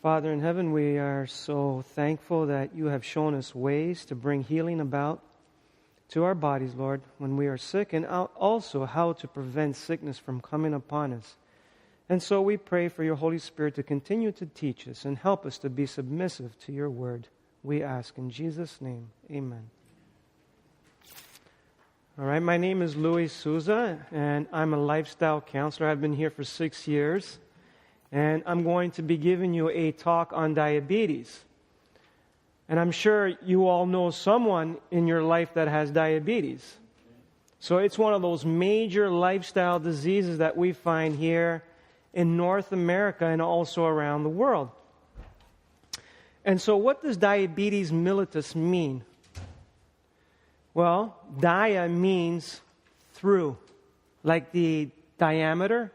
Father in heaven, we are so thankful that you have shown us ways to bring healing about to our bodies, Lord, when we are sick, and also how to prevent sickness from coming upon us. And so we pray for your Holy Spirit to continue to teach us and help us to be submissive to your word. We ask in Jesus' name, amen. All right, my name is Louie Sousa, and I'm a lifestyle counselor. I've been here for 6 years. And I'm going to be giving you a talk on diabetes. And I'm sure you all know someone in your life that has diabetes. So it's one of those major lifestyle diseases that we find here in North America and also around the world. And so what does diabetes mellitus mean? Well, dia means through, like the diameter,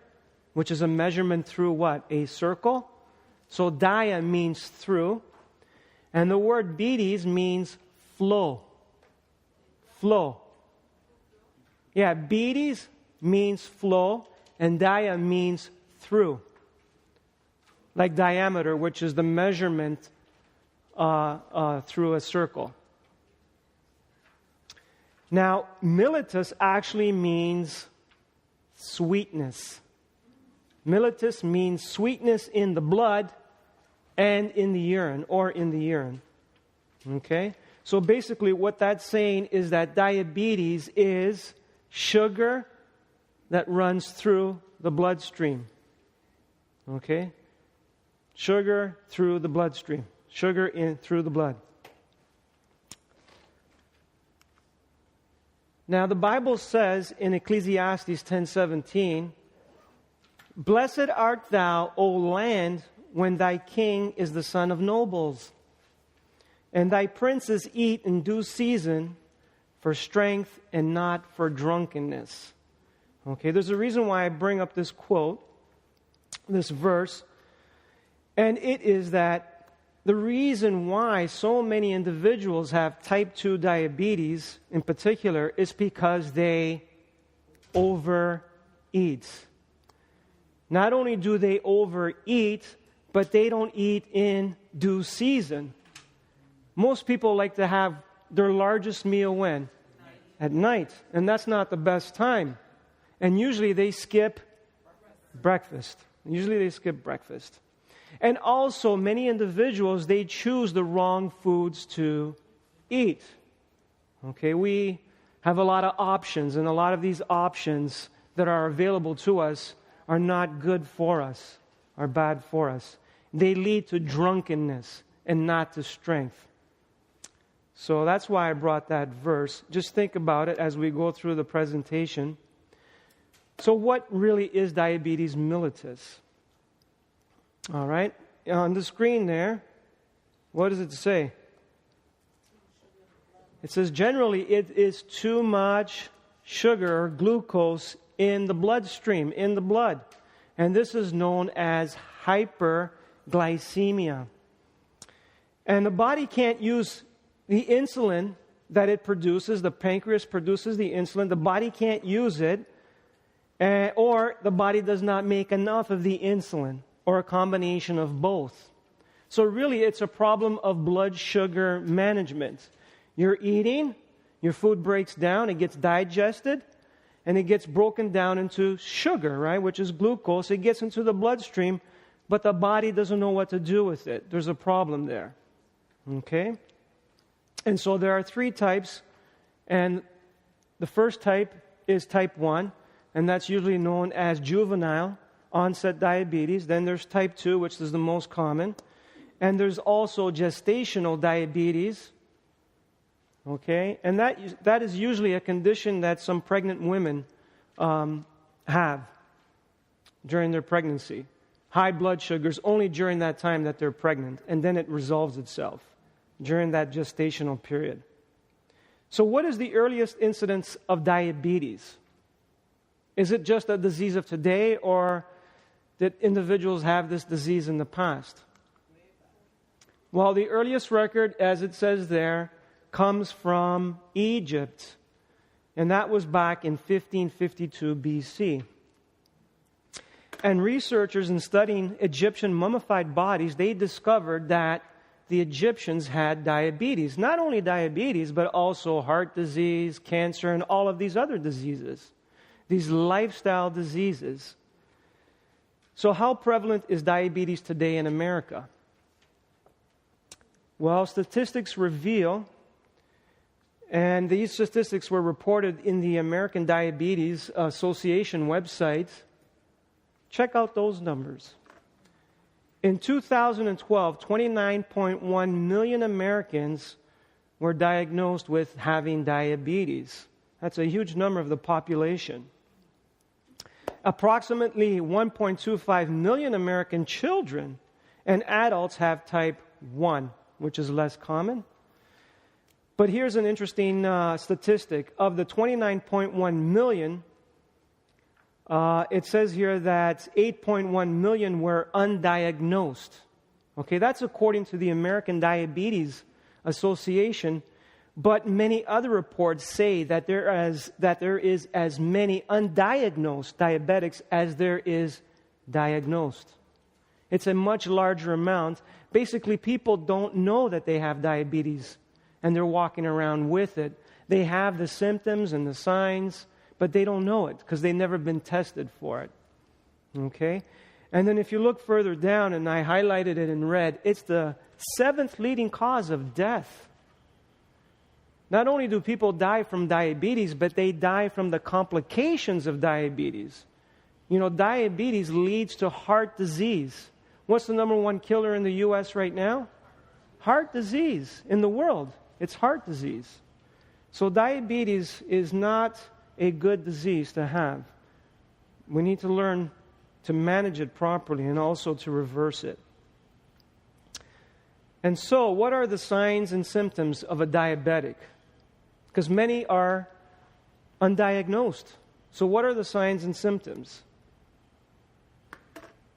which is a measurement through what? A circle. So dia means through. And the word betes means flow. Flow. Yeah, betes means flow, and dia means through. Like diameter, which is the measurement through a circle. Now, mellitus actually means sweetness. Mellitus means sweetness in the blood and in the urine, or in the urine. Okay? So basically what that's saying is that diabetes is sugar that runs through the bloodstream. Okay? Sugar through the bloodstream. Sugar in through the blood. Now the Bible says in Ecclesiastes 10:17, "Blessed art thou, O land, when thy king is the son of nobles, and thy princes eat in due season for strength and not for drunkenness." Okay, there's a reason why I bring up this quote, this verse, and it is that the reason why so many individuals have type 2 diabetes in particular is because they overeat. Not only do they overeat, but they don't eat in due season. Most people like to have their largest meal when? At night. And that's not the best time. And usually they skip breakfast. And also, many individuals, they choose the wrong foods to eat. Okay, we have a lot of options, and a lot of these options that are available to us are not good for us, are bad for us. They lead to drunkenness and not to strength. So that's why I brought that verse. Just think about it as we go through the presentation. So what really is diabetes mellitus? All right, on the screen there, what does it say? It says generally it is too much sugar or glucose in the bloodstream, in the blood. And this is known as hyperglycemia. And the body can't use the insulin that it produces. The pancreas produces the insulin. The body can't use it. Or the body does not make enough of the insulin, or a combination of both. So really it's a problem of blood sugar management. You're eating, your food breaks down, it gets digested, and it gets broken down into sugar, right, which is glucose. It gets into the bloodstream, but the body doesn't know what to do with it. There's a problem there. Okay? And so there are 3 types, and the first type is type 1, and that's usually known as juvenile onset diabetes. Then there's type 2, which is the most common. And there's also gestational diabetes. Okay? And that is usually a condition that some pregnant women have during their pregnancy. High blood sugars only during that time that they're pregnant, and then it resolves itself during that gestational period. So what is the earliest incidence of diabetes? Is it just a disease of today, or did individuals have this disease in the past? Well, the earliest record, as it says there, comes from Egypt, and that was back in 1552 BC. And researchers in studying Egyptian mummified bodies, they discovered that the Egyptians had diabetes. Not only diabetes, but also heart disease, cancer, and all of these other diseases. These lifestyle diseases. So how prevalent is diabetes today in America? Well, statistics reveal, and these statistics were reported in the American Diabetes Association website. Check out those numbers. In 2012, 29.1 million Americans were diagnosed with having diabetes. That's a huge number of the population. Approximately 1.25 million American children and adults have type 1, which is less common. But here's an interesting statistic. Of the 29.1 million, it says here that 8.1 million were undiagnosed. Okay, that's according to the American Diabetes Association. But many other reports say that there is as many undiagnosed diabetics as there is diagnosed. It's a much larger amount. Basically, people don't know that they have diabetes, and they're walking around with it. They have the symptoms and the signs, but they don't know it because they've never been tested for it. Okay? And then if you look further down, and I highlighted it in red, it's the 7th leading cause of death. Not only do people die from diabetes, but they die from the complications of diabetes. You know, diabetes leads to heart disease. What's the number one killer in the U.S. right now? Heart disease in the world. It's heart disease. So diabetes is not a good disease to have. We need to learn to manage it properly and also to reverse it. And so, what are the signs and symptoms of a diabetic? Because many are undiagnosed. So what are the signs and symptoms?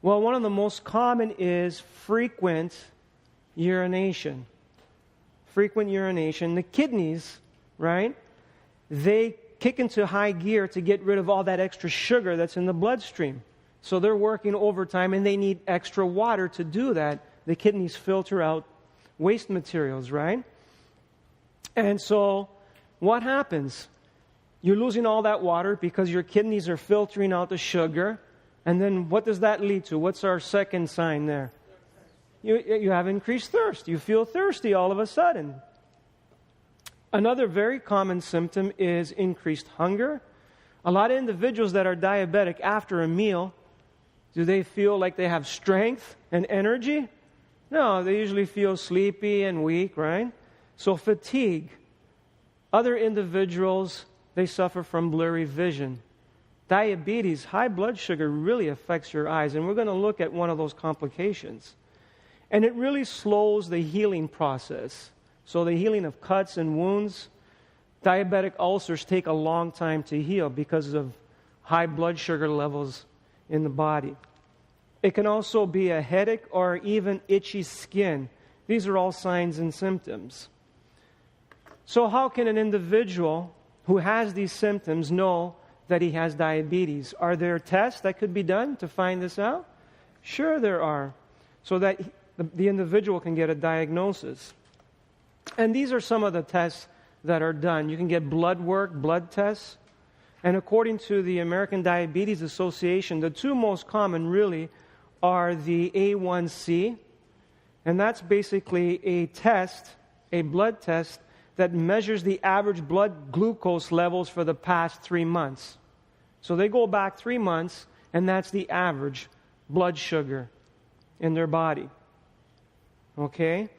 Well, one of the most common is frequent urination. Frequent urination. The kidneys, right, they kick into high gear to get rid of all that extra sugar that's in the bloodstream. So they're working overtime and they need extra water to do that. The kidneys filter out waste materials, right? And so what happens? You're losing all that water because your kidneys are filtering out the sugar. And then what does that lead to? What's our second sign there? You have increased thirst. You feel thirsty all of a sudden. Another very common symptom is increased hunger. A lot of individuals that are diabetic after a meal, do they feel like they have strength and energy? No, they usually feel sleepy and weak, right? So fatigue. Other individuals, they suffer from blurry vision. Diabetes, high blood sugar really affects your eyes, and we're going to look at one of those complications. And it really slows the healing process. So the healing of cuts and wounds, diabetic ulcers take a long time to heal because of high blood sugar levels in the body. It can also be a headache or even itchy skin. These are all signs and symptoms. So how can an individual who has these symptoms know that he has diabetes? Are there tests that could be done to find this out? Sure there are, so that the individual can get a diagnosis. And these are some of the tests that are done. You can get blood work, blood tests. And according to the American Diabetes Association, the two most common really are the A1C. And that's basically a test, a blood test, that measures the average blood glucose levels for the past 3 months. So they go back 3 months, and that's the average blood sugar in their body. Okay?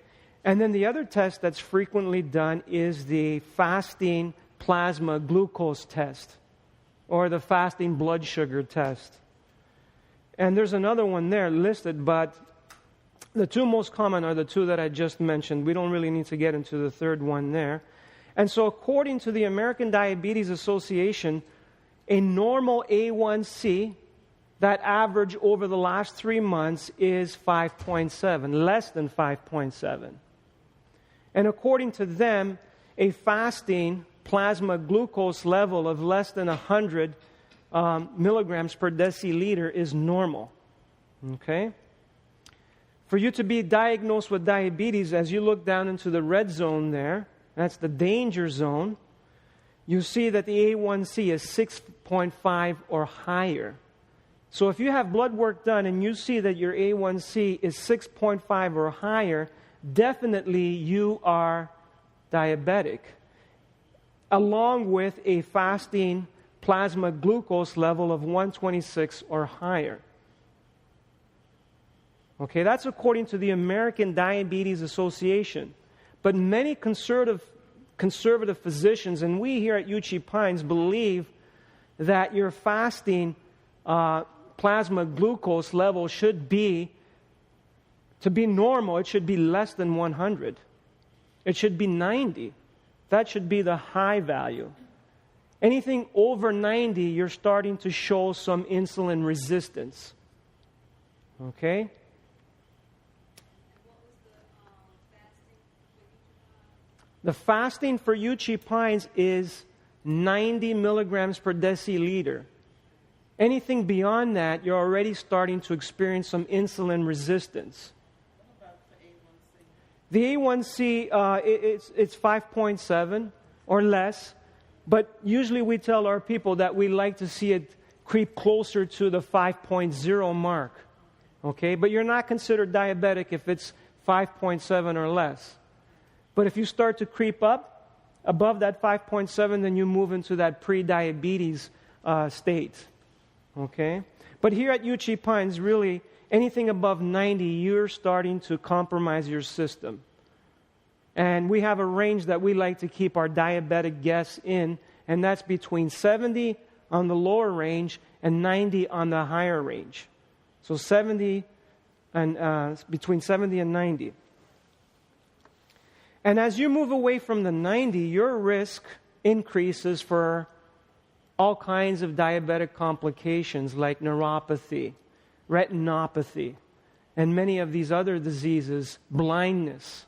And then the other test that's frequently done is the fasting plasma glucose test, or the fasting blood sugar test. And there's another one there listed, but the two most common are the two that I just mentioned. We don't really need to get into the third one there. And so according to the American Diabetes Association, a normal A1C, that average over the last 3 months is 5.7, less than 5.7. And according to them, a fasting plasma glucose level of less than 100 milligrams per deciliter is normal. Okay? For you to be diagnosed with diabetes, as you look down into the red zone there, that's the danger zone, you see that the A1C is 6.5 or higher. So if you have blood work done and you see that your A1C is 6.5 or higher, definitely you are diabetic, along with a fasting plasma glucose level of 126 or higher. Okay, that's according to the American Diabetes Association. But many conservative physicians, and we here at UC Pines, believe that your fasting plasma glucose level should be, to be normal, it should be less than 100. It should be 90. That should be the high value. Anything over 90, you're starting to show some insulin resistance. Okay? The fasting for UC Pines is 90 milligrams per deciliter. Anything beyond that, you're already starting to experience some insulin resistance. What about the A1C? The A1C, it's 5.7 or less, but usually we tell our people that we like to see it creep closer to the 5.0 mark. Okay, but you're not considered diabetic if it's 5.7 or less. But if you start to creep up above that 5.7, then you move into that pre-diabetes state. Okay? But here at UC Pines, really, anything above 90, you're starting to compromise your system. And we have a range that we like to keep our diabetic guests in, and that's between 70 on the lower range and 90 on the higher range. So 70 and between 70 and 90. And as you move away from the 90, your risk increases for all kinds of diabetic complications like neuropathy, retinopathy, and many of these other diseases, blindness.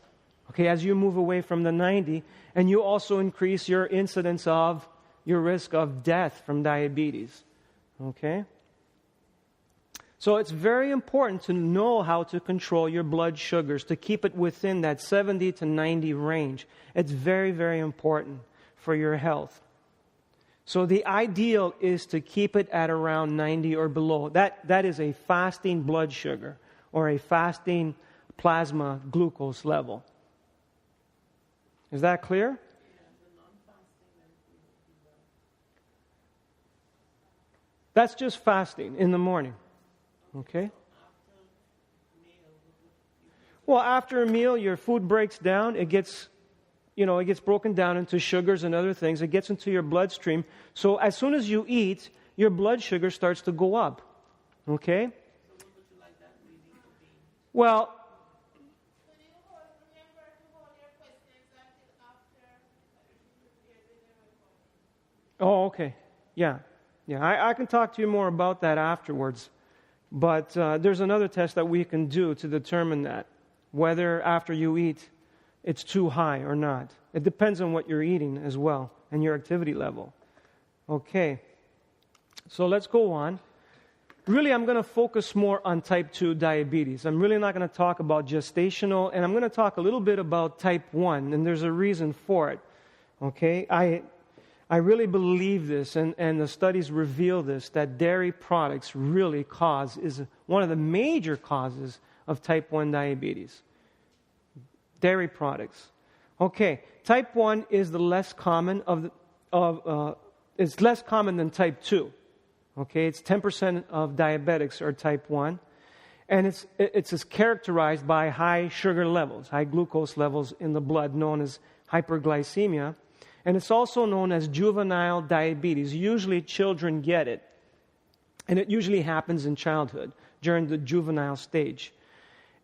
Okay, as you move away from the 90, and you also increase your incidence of your risk of death from diabetes. Okay? So it's very important to know how to control your blood sugars, to keep it within that 70 to 90 range. It's very, very important for your health. So the ideal is to keep it at around 90 or below. That is a fasting blood sugar or a fasting plasma glucose level. Is that clear? That's just fasting in the morning. Okay? Well, after a meal, your food breaks down. It gets broken down into sugars and other things. It gets into your bloodstream. So as soon as you eat, your blood sugar starts to go up. Okay? So what would you like that reading to be? Well, Remember to hold your questions until after. oh, okay. Yeah. I can talk to you more about that afterwards. But there's another test that we can do to determine that, whether after you eat it's too high or not. It depends on what you're eating as well and your activity level. Okay, so let's go on. Really, I'm going to focus more on type 2 diabetes. I'm really not going to talk about gestational, and I'm going to talk a little bit about type 1, and there's a reason for it. Okay, I really believe this, and the studies reveal this, that dairy products really is one of the major causes of type 1 diabetes. Dairy products. Okay, type 1 is the less common it's less common than type 2. Okay, it's 10% of diabetics are type 1, and it's characterized by high sugar levels, high glucose levels in the blood, known as hyperglycemia. And it's also known as juvenile diabetes. Usually children get it. And it usually happens in childhood, during the juvenile stage.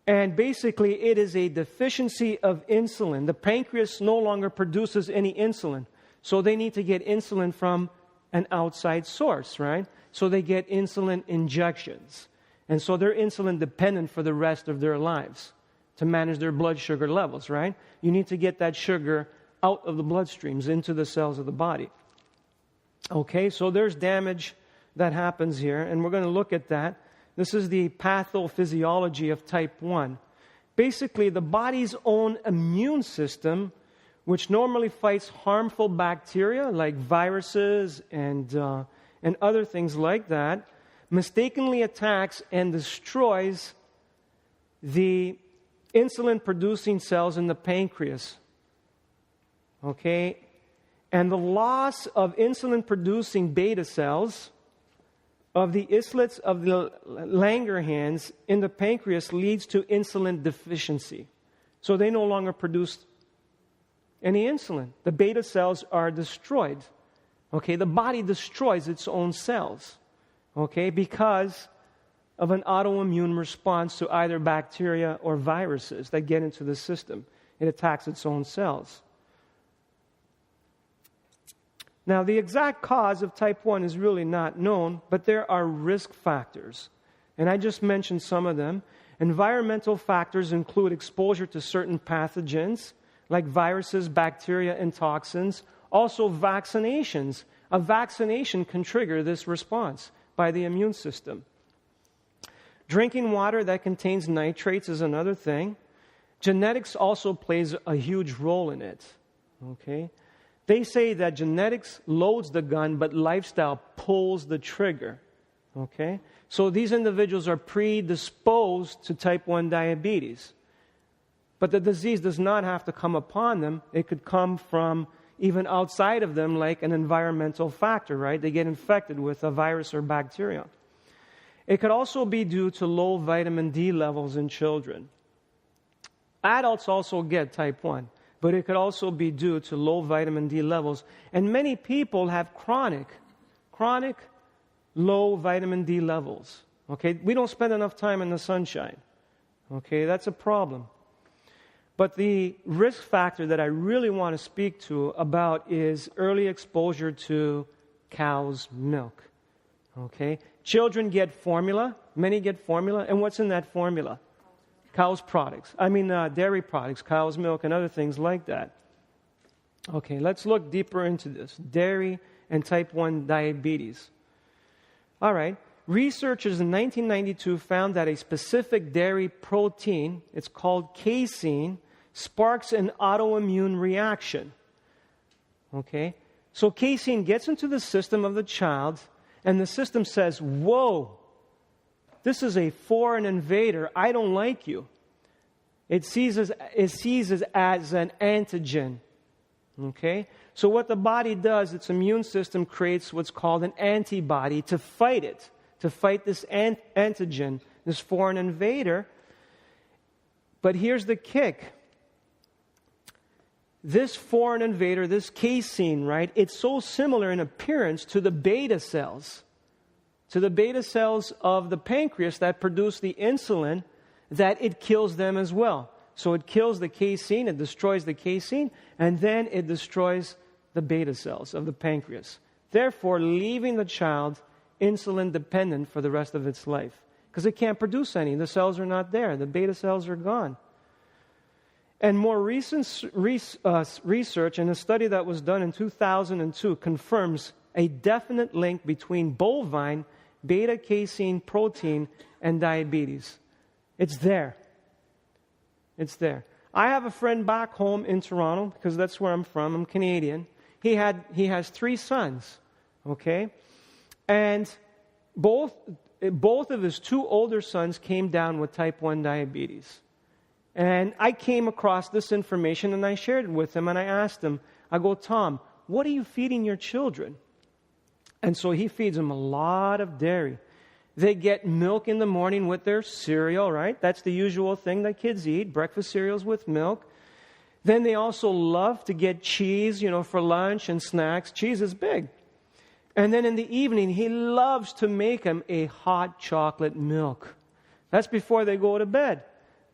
And basically, it is a deficiency of insulin. The pancreas no longer produces any insulin. So they need to get insulin from an outside source, right? So they get insulin injections. And so they're insulin dependent for the rest of their lives to manage their blood sugar levels, right? You need to get that sugar out of the bloodstreams into the cells of the body. Okay, so there's damage that happens here, and we're going to look at that. This is the pathophysiology of type 1. Basically, the body's own immune system, which normally fights harmful bacteria like viruses and other things like that, mistakenly attacks and destroys the insulin-producing cells in the pancreas. Okay? And the loss of insulin-producing beta cells of the islets of the Langerhans in the pancreas leads to insulin deficiency. So they no longer produce any insulin. The beta cells are destroyed. Okay, the body destroys its own cells. Okay, because of an autoimmune response to either bacteria or viruses that get into the system. It attacks its own cells. Now, the exact cause of type 1 is really not known, but there are risk factors. And I just mentioned some of them. Environmental factors include exposure to certain pathogens, like viruses, bacteria, and toxins. Also, vaccinations. A vaccination can trigger this response by the immune system. Drinking water that contains nitrates is another thing. Genetics also plays a huge role in it. Okay? They say that genetics loads the gun, but lifestyle pulls the trigger. Okay? So these individuals are predisposed to type 1 diabetes. But the disease does not have to come upon them. It could come from even outside of them, like an environmental factor, right? They get infected with a virus or bacteria. It could also be due to low vitamin D levels in children. Adults also get type 1. But it could also be due to low vitamin D levels. And many people have chronic low vitamin D levels. Okay, we don't spend enough time in the sunshine. Okay, that's a problem. But the risk factor that I really want to speak to about is early exposure to cow's milk. Okay, children get formula. Many get formula. And what's in that formula? Cow's products. Dairy products, cow's milk, and other things like that. Okay, let's look deeper into this. Dairy and type 1 diabetes. All right. Researchers in 1992 found that a specific dairy protein, it's called casein, sparks an autoimmune reaction. Okay? So casein gets into the system of the child, and the system says, whoa, this is a foreign invader. I don't like you. It sees it as an antigen. Okay? So what the body does, its immune system creates what's called an antibody to fight it, to fight this antigen, this foreign invader. But here's the kick. This foreign invader, this casein, right, it's so similar in appearance to the beta cells. To the beta cells of the pancreas that produce the insulin, that it kills them as well. So it kills the casein, it destroys the casein, and then it destroys the beta cells of the pancreas. Therefore, leaving the child insulin dependent for the rest of its life. Because it can't produce any. The cells are not there. The beta cells are gone. And more recent research and a study that was done in 2002 confirms a definite link between bovine beta-casein protein and diabetes. It's there. It's there. I have a friend back home in Toronto, because that's where I'm from. I'm Canadian. He has 3 sons, okay? And both of his 2 older sons came down with type 1 diabetes. And I came across this information and I shared it with him, and I asked him, I go, Tom, what are you feeding your children? And so he feeds them a lot of dairy. They get milk in the morning with their cereal, right? That's the usual thing that kids eat, breakfast cereals with milk. Then they also love to get cheese, for lunch and snacks. Cheese is big. And then in the evening, he loves to make them a hot chocolate milk. That's before they go to bed.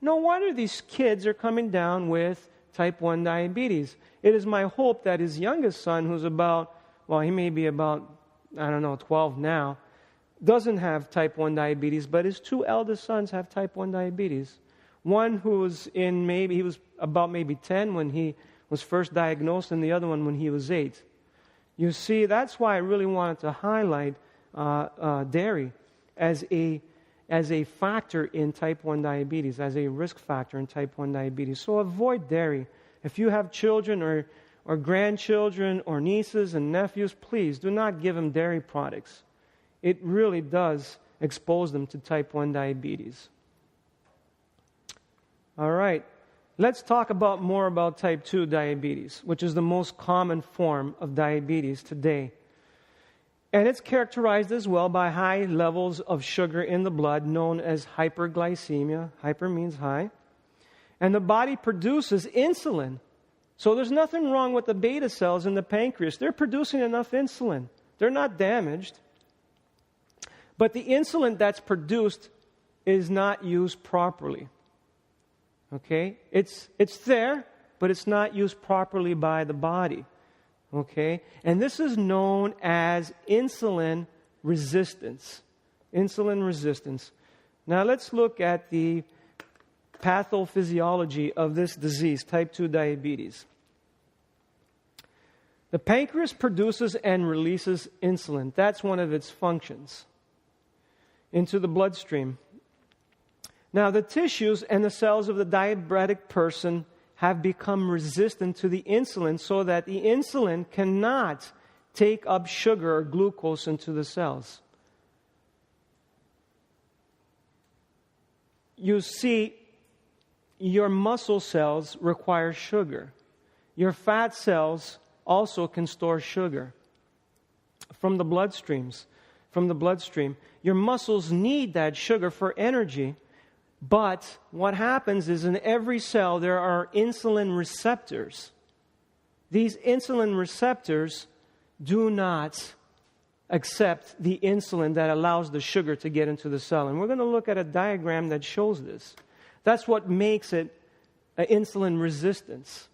No wonder these kids are coming down with type 1 diabetes. It is my hope that his youngest son, who's he may be about, 12 now, doesn't have type 1 diabetes, but his 2 eldest sons have type 1 diabetes. One who was he was about maybe 10 when he was first diagnosed, and the other one when he was 8. You see, that's why I really wanted to highlight dairy as a factor in type 1 diabetes, as a risk factor in type 1 diabetes. So avoid dairy. If you have children or grandchildren or nieces and nephews, please do not give them dairy products. It really does expose them to type 1 diabetes. All right. Let's talk more about type 2 diabetes, which is the most common form of diabetes today. And it's characterized as well by high levels of sugar in the blood, known as hyperglycemia. Hyper means high. And the body produces insulin. So there's nothing wrong with the beta cells in the pancreas. They're producing enough insulin. They're not damaged. But the insulin that's produced is not used properly. Okay? It's there, but it's not used properly by the body. Okay? And this is known as insulin resistance. Insulin resistance. Now let's look at the pathophysiology of this disease, type 2 diabetes. The pancreas produces and releases insulin. That's one of its functions into the bloodstream. Now, the tissues and the cells of the diabetic person have become resistant to the insulin so that the insulin cannot take up sugar or glucose into the cells. You see, your muscle cells require sugar. Your fat cells also can store sugar from the bloodstream. Your muscles need that sugar for energy. But what happens is in every cell there are insulin receptors. These insulin receptors do not accept the insulin that allows the sugar to get into the cell. And we're going to look at a diagram that shows this. That's what makes it insulin resistance.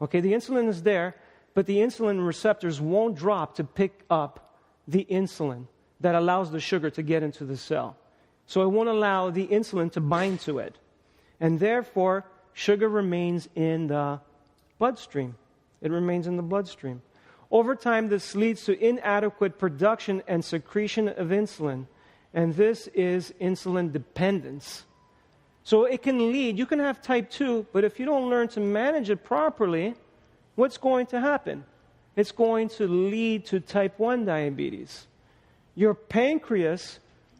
Okay, the insulin is there, but the insulin receptors won't drop to pick up the insulin that allows the sugar to get into the cell. So it won't allow the insulin to bind to it. And therefore, sugar remains in the bloodstream. It remains in the bloodstream. Over time, this leads to inadequate production and secretion of insulin. And this is insulin dependence. So it can lead, you can have type 2, but if you don't learn to manage it properly, what's going to happen? It's going to lead to type 1 diabetes. Your pancreas,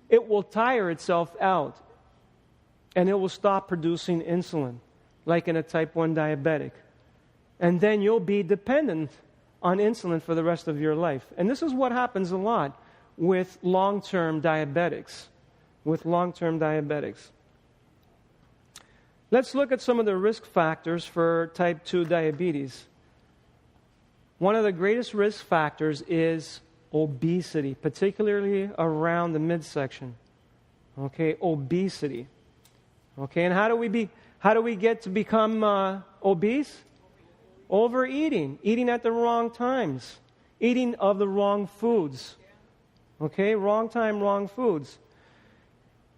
it will tire itself out and it will stop producing insulin, like in a type 1 diabetic. And then you'll be dependent on insulin for the rest of your life. And this is what happens a lot with long-term diabetics. Let's look at some of the risk factors for type 2 diabetes. One of the greatest risk factors is obesity, particularly around the midsection. Okay, obesity. Okay, and how do we get to become obese? Overeating, eating at the wrong times, eating of the wrong foods. Okay, wrong time, wrong foods.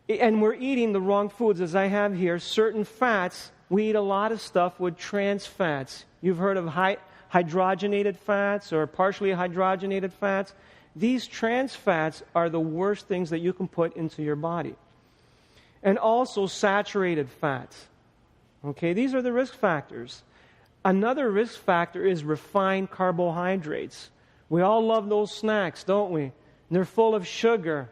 And we're eating the wrong foods, as I have here. Certain fats, we eat a lot of stuff with trans fats. You've heard of hydrogenated fats or partially hydrogenated fats. These trans fats are the worst things that you can put into your body. And also saturated fats. Okay, these are the risk factors. Another risk factor is refined carbohydrates. We all love those snacks, don't we? They're full of sugar.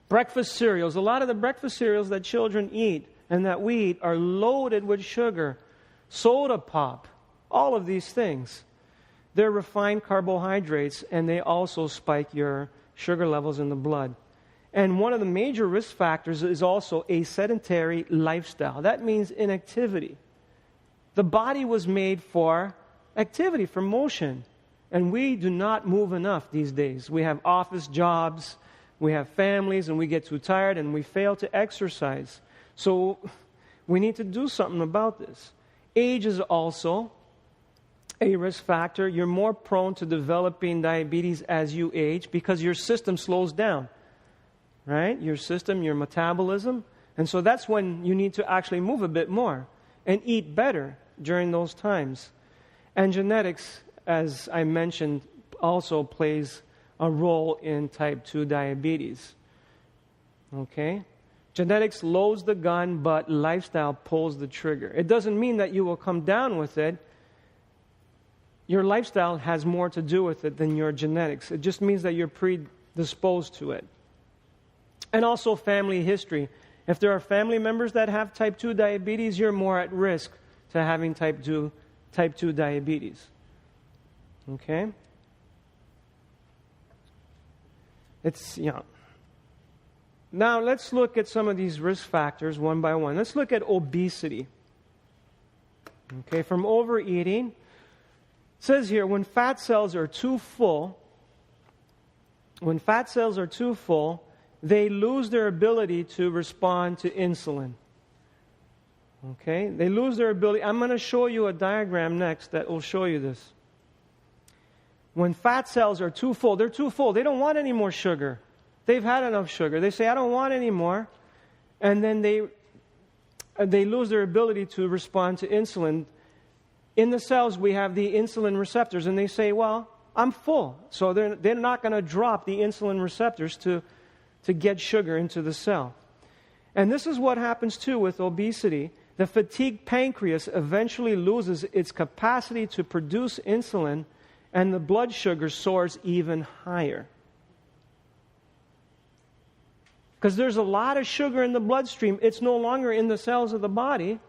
Breakfast cereals. A lot of the breakfast cereals that children eat and that we eat are loaded with sugar. Soda pop. All of these things. They're refined carbohydrates and they also spike your sugar levels in the blood. And one of the major risk factors is also a sedentary lifestyle. That means inactivity. The body was made for activity, for motion. And we do not move enough these days. We have office jobs, we have families, and we get too tired and we fail to exercise. So we need to do something about this. Age is also a risk factor. You're more prone to developing diabetes as you age because your system slows down. Right? Your system, your metabolism. And so that's when you need to actually move a bit more and eat better during those times. And genetics, as I mentioned, also plays a role in type 2 diabetes. Okay? Genetics loads the gun, but lifestyle pulls the trigger. It doesn't mean that you will come down with it. Your lifestyle has more to do with it than your genetics. It just means that you're predisposed to it. And also family history. If there are family members that have type 2 diabetes, you're more at risk to having type 2 diabetes. Okay? Now let's look at some of these risk factors one by one. Let's look at obesity. Okay, from overeating. It says here, when fat cells are too full, they lose their ability to respond to insulin. Okay? They lose their ability. I'm going to show you a diagram next that will show you this. When fat cells are too full, they're too full. They don't want any more sugar. They've had enough sugar. They say, I don't want any more. And then they lose their ability to respond to insulin. In the cells, we have the insulin receptors, and they say, well, I'm full. So they're not going to drop the insulin receptors to get sugar into the cell. And this is what happens, too, with obesity. The fatigued pancreas eventually loses its capacity to produce insulin, and the blood sugar soars even higher. Because there's a lot of sugar in the bloodstream. It's no longer in the cells of the body,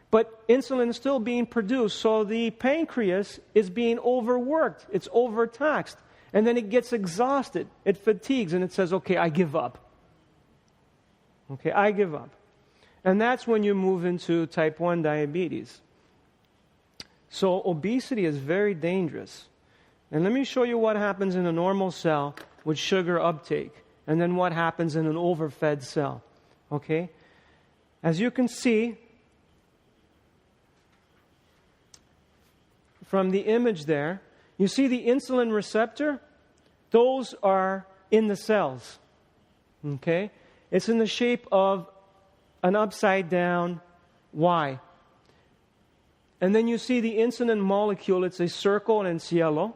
but insulin is still being produced. So the pancreas is being overworked. It's overtaxed. And then it gets exhausted. It fatigues and it says, okay, I give up. Okay, I give up. And that's when you move into type 1 diabetes. So obesity is very dangerous. And let me show you what happens in a normal cell with sugar uptake. And then what happens in an overfed cell. Okay? As you can see from the image there, you see the insulin receptor? Those are in the cells. Okay? It's in the shape of an upside down Y. And then you see the insulin molecule. It's a circle and it's yellow.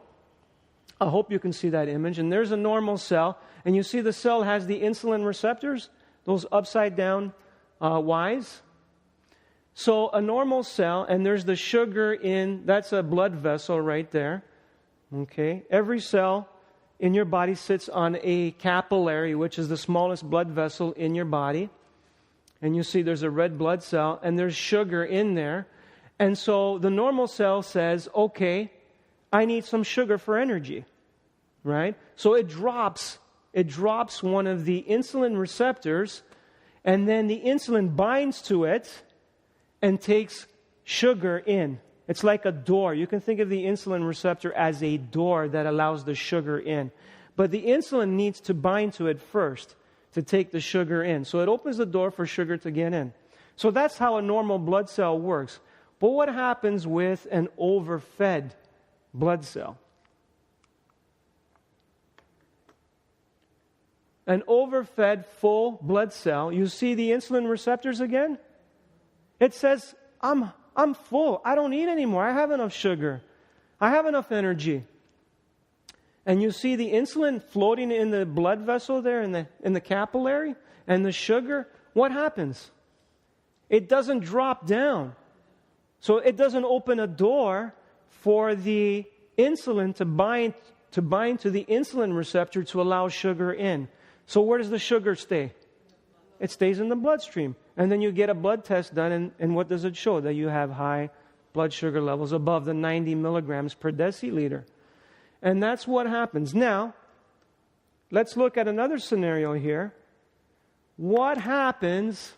I hope you can see that image. And there's a normal cell. And you see the cell has the insulin receptors, those upside down Ys. So a normal cell, and there's the sugar in, that's a blood vessel right there. Okay? Every cell in your body sits on a capillary, which is the smallest blood vessel in your body. And you see there's a red blood cell, and there's sugar in there. And so the normal cell says, okay, I need some sugar for energy. Right? So it drops one of the insulin receptors, and then the insulin binds to it and takes sugar in. It's like a door. You can think of the insulin receptor as a door that allows the sugar in. But the insulin needs to bind to it first to take the sugar in. So it opens the door for sugar to get in. So that's how a normal blood cell works. But what happens with an overfed blood cell? An overfed full blood cell, you see the insulin receptors again? It says, I'm full. I don't need any more. I have enough sugar. I have enough energy. And you see the insulin floating in the blood vessel there in the capillary, and the sugar. What happens? It doesn't drop down. So it doesn't open a door for the insulin to bind to the insulin receptor to allow sugar in. So where does the sugar stay? It stays in the bloodstream. And then you get a blood test done, and what does it show? That you have high blood sugar levels above the 90 milligrams per deciliter. And that's what happens. Now, let's look at another scenario here. What happens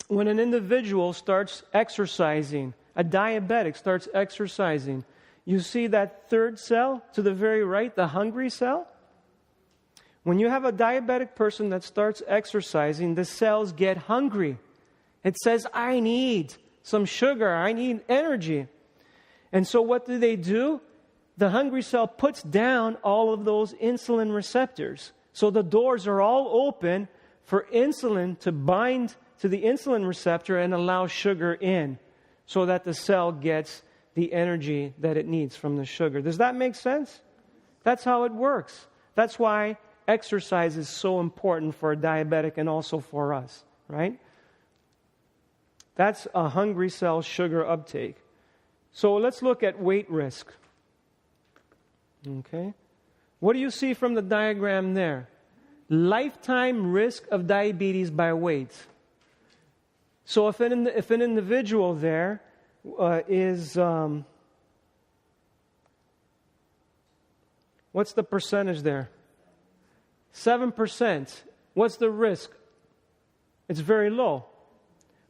when an individual starts exercising? A diabetic starts exercising. You see that third cell to the very right, the hungry cell? When you have a diabetic person that starts exercising, the cells get hungry. It says, I need some sugar. I need energy. And so what do? The hungry cell puts down all of those insulin receptors. So the doors are all open for insulin to bind to the insulin receptor and allow sugar in so that the cell gets the energy that it needs from the sugar. Does that make sense? That's how it works. That's why exercise is so important for a diabetic and also for us, right? That's a hungry cell sugar uptake. So let's look at weight risk. Okay. What do you see from the diagram there? Lifetime risk of diabetes by weight. So if an individual there is... what's the percentage there? 7%. What's the risk? It's very low.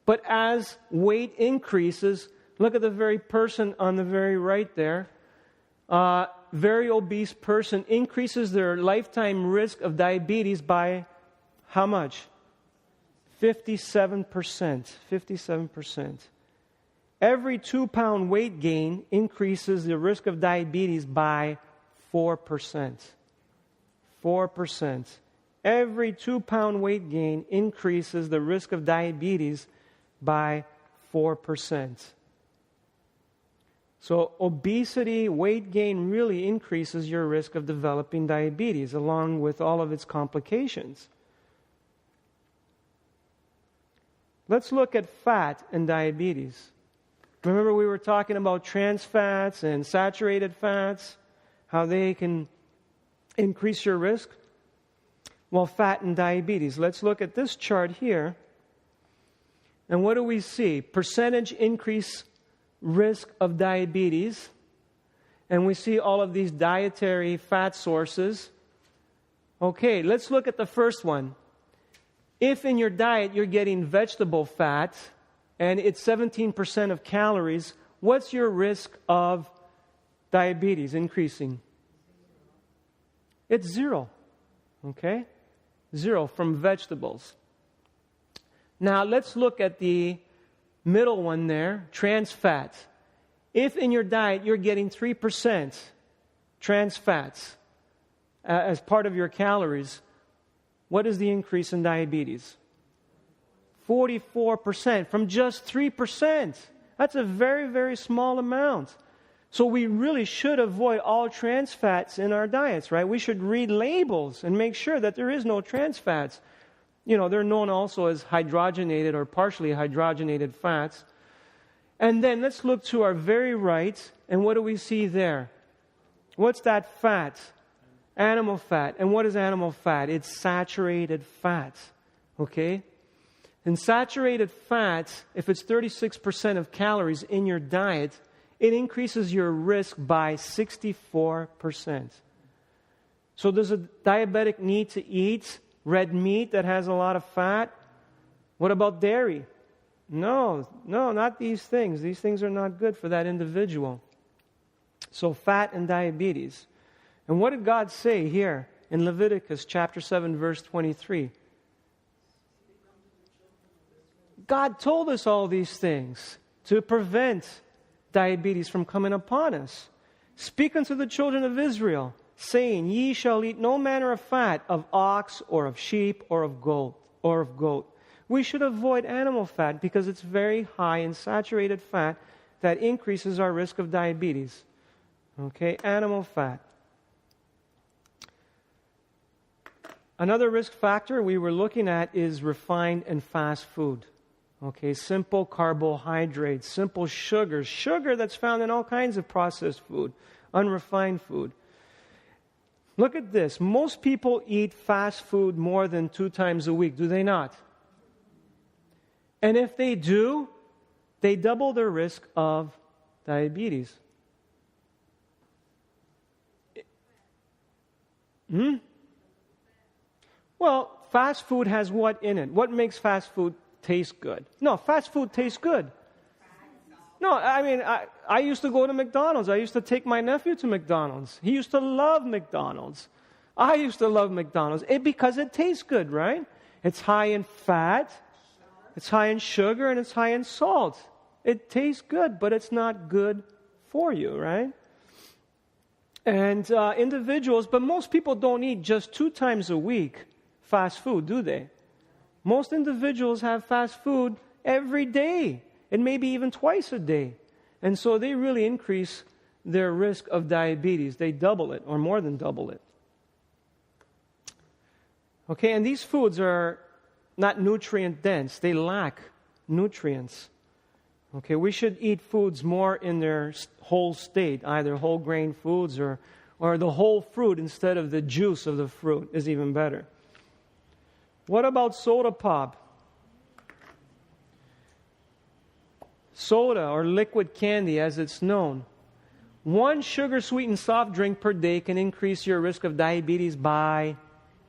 But as weight increases, look at the very person on the very right there. Very obese person increases their lifetime risk of diabetes by how much? 57%. 57%. Every 2-pound weight gain increases the risk of diabetes by 4%. 4%. Every 2-pound weight gain increases the risk of diabetes by 4%. So obesity, weight gain really increases your risk of developing diabetes along with all of its complications. Let's look at fat and diabetes. Remember we were talking about trans fats and saturated fats, how they can increase your risk? Well, fat and diabetes. Let's look at this chart here. And what do we see? Percentage increase risk of diabetes. And we see all of these dietary fat sources. Okay, let's look at the first one. If in your diet you're getting vegetable fat and it's 17% of calories, what's your risk of diabetes increasing? It's 0. Okay? 0 from vegetables. Now let's look at the middle one there, trans fat. If in your diet you're getting 3% trans fats as part of your calories, what is the increase in diabetes? 44% from just 3%. That's a very, very small amount. So we really should avoid all trans fats in our diets, right? We should read labels and make sure that there is no trans fats. You know, they're known also as hydrogenated or partially hydrogenated fats. And then let's look to our very right, and what do we see there? What's that fat? Animal fat. And what is animal fat? It's saturated fat. Okay? And saturated fat, if it's 36% of calories in your diet, it increases your risk by 64%. So does a diabetic need to eat red meat that has a lot of fat? What about dairy? No, not these things. These things are not good for that individual. So fat and diabetes. And what did God say here in Leviticus chapter 7, verse 23? God told us all these things to prevent diabetes from coming upon us. Speak unto the children of Israel, saying, Ye shall eat no manner of fat of ox or of sheep or of goat. We should avoid animal fat because it's very high in saturated fat that increases our risk of diabetes. Okay, animal fat. Another risk factor we were looking at is refined and fast food. Okay, simple carbohydrates, simple sugars, sugar that's found in all kinds of processed food, unrefined food. Look at this. Most people eat fast food more than 2 times a week, do they not? And if they do, they double their risk of diabetes. Well, fast food has what in it? What makes fast food taste good? No, fast food tastes good. No, I mean, I used to go to McDonald's. I used to take my nephew to McDonald's. He used to love McDonald's. I used to love McDonald's because it tastes good, right? It's high in fat, it's high in sugar, and it's high in salt. It tastes good, but it's not good for you, right? And individuals, but most people don't eat just 2 times a week fast food, do they? Most individuals have fast food every day, and maybe even twice a day. And so they really increase their risk of diabetes. They double it, or more than double it. Okay, and these foods are not nutrient dense. They lack nutrients. Okay, we should eat foods more in their whole state, either whole grain foods or the whole fruit instead of the juice of the fruit is even better. What about soda pop? Soda, or liquid candy as it's known. One sugar-sweetened soft drink per day can increase your risk of diabetes by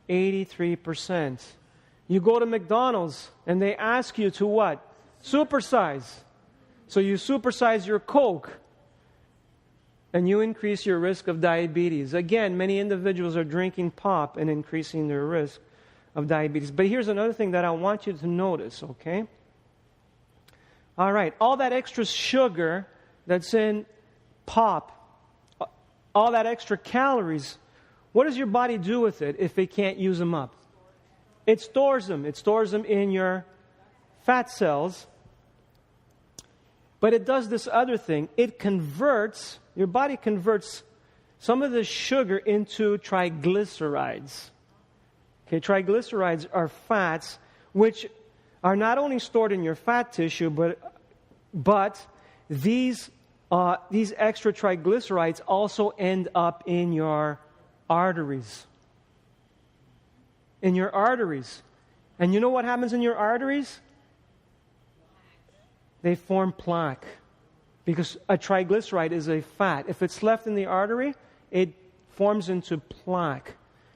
83%. You go to McDonald's and they ask you to what? Supersize. So you supersize your Coke and you increase your risk of diabetes. Again, many individuals are drinking pop and increasing their risk of diabetes. But here's another thing that I want you to notice, okay? All right, all that extra sugar that's in pop, all that extra calories, what does your body do with it if it can't use them up? It stores them. It stores them in your fat cells. But it does this other thing. Your body converts some of the sugar into triglycerides. Okay, triglycerides are fats which are not only stored in your fat tissue, but these extra triglycerides also end up in your arteries. In your arteries. And you know what happens in your arteries? They form plaque. Because a triglyceride is a fat. If it's left in the artery, it forms into plaque.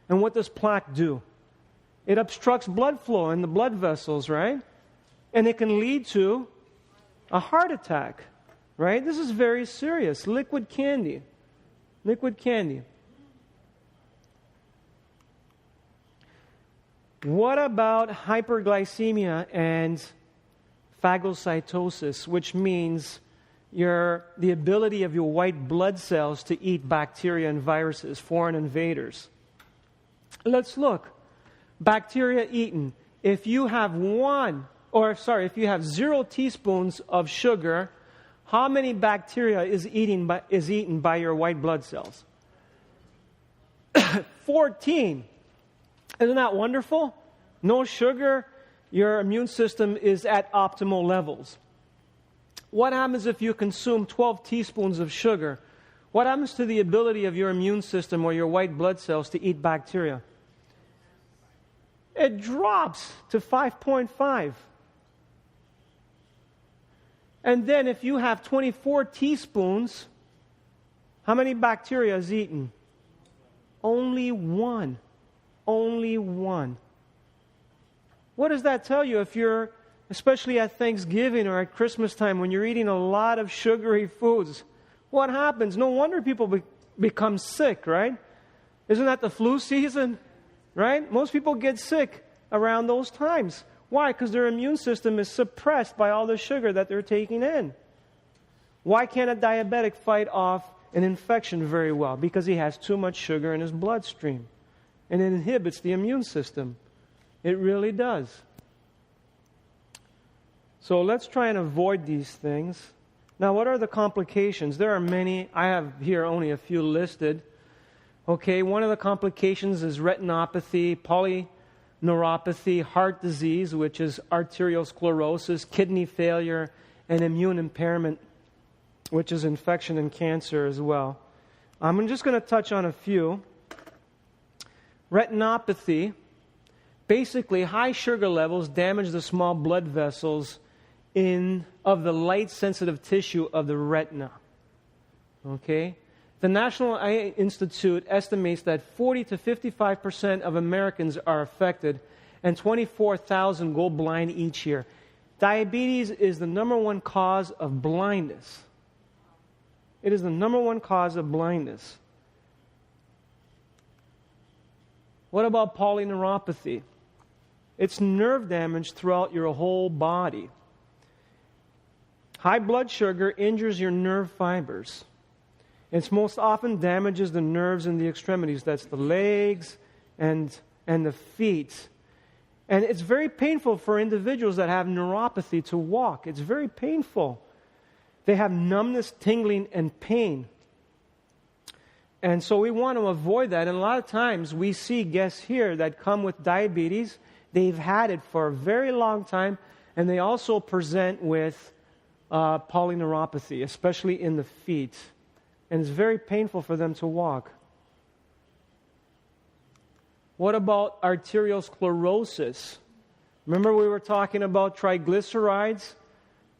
And what does plaque do? It obstructs blood flow in the blood vessels, right? And it can lead to a heart attack, right? This is very serious. Liquid candy. Liquid candy. What about hyperglycemia and phagocytosis, which means the ability of your white blood cells to eat bacteria and viruses, foreign invaders? Let's look. Bacteria eaten. If you have 0 teaspoons of sugar, how many bacteria is eaten by your white blood cells? 14. Isn't that wonderful? No sugar, your immune system is at optimal levels. What happens if you consume 12 teaspoons of sugar? What happens to the ability of your immune system or your white blood cells to eat bacteria? It drops to 5.5. And then if you have 24 teaspoons, how many bacteria is eaten? Only one. Only one. What does that tell you if you're, especially at Thanksgiving or at Christmas time, when you're eating a lot of sugary foods? What happens? No wonder people become sick, right? Isn't that the flu season? Right? Most people get sick around those times. Why? Because their immune system is suppressed by all the sugar that they're taking in. Why can't a diabetic fight off an infection very well? Because he has too much sugar in his bloodstream. And it inhibits the immune system. It really does. So let's try and avoid these things. Now, what are the complications? There are many. I have here only a few listed. Okay, one of the complications is retinopathy, polyneuropathy, heart disease, which is arteriosclerosis, kidney failure, and immune impairment, which is infection and cancer as well. I'm just going to touch on a few. Retinopathy, basically high sugar levels damage the small blood vessels of the light-sensitive tissue of the retina. Okay? The National Eye Institute estimates that 40 to 55% of Americans are affected and 24,000 go blind each year. Diabetes is the number one cause of blindness. It is the number one cause of blindness. What about polyneuropathy? It's nerve damage throughout your whole body. High blood sugar injures your nerve fibers. It most often damages the nerves in the extremities. That's the legs and the feet. And it's very painful for individuals that have neuropathy to walk. It's very painful. They have numbness, tingling, and pain. And so we want to avoid that. And a lot of times we see guests here that come with diabetes. They've had it for a very long time. And they also present with polyneuropathy, especially in the feet. And it's very painful for them to walk. What about arteriosclerosis? Remember we were talking about triglycerides,